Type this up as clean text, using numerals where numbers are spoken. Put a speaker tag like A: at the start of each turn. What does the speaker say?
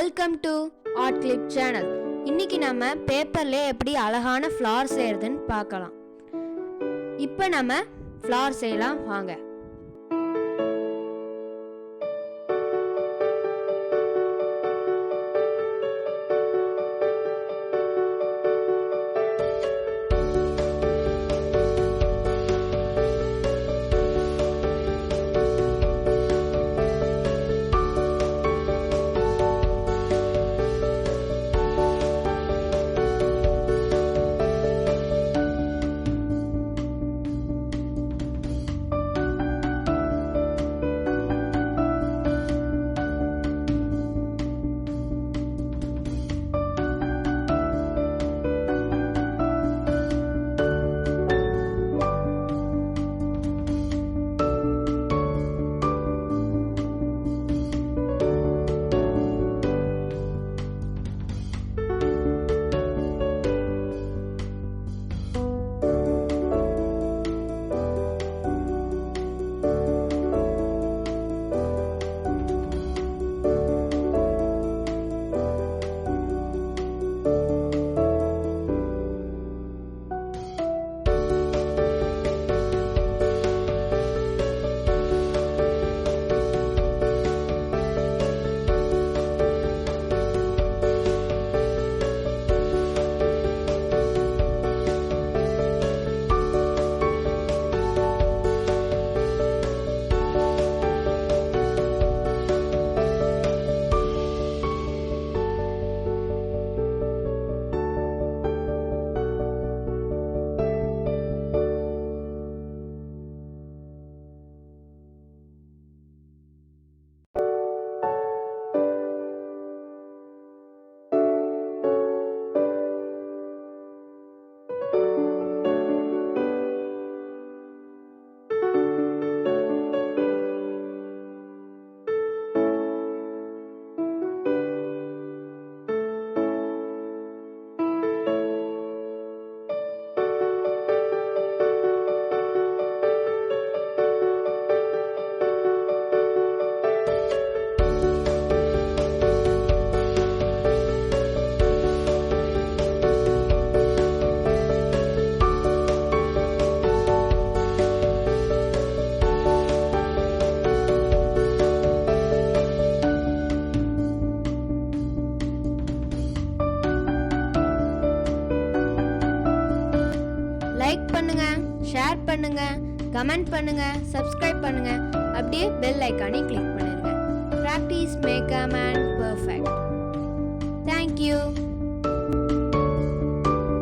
A: Welcome to art clip channel. இன்னைக்கு நம்ம பேப்பர்லேயே எப்படி அழகான ஃப்ளவர் செய்யறதுன்னு பார்க்கலாம். இப்போ நம்ம ஃப்ளவர் செய்யலாம் வாங்க. லைக் பண்ணுங்க, ஷேர் பண்ணுங்க, கமெண்ட் பண்ணுங்க, சப்ஸ்கிரைப் பண்ணுங்க. அப்படியே பெல் ஐகானை கிளிக் பண்ணிருங்க. Practice make a man perfect. Thank you.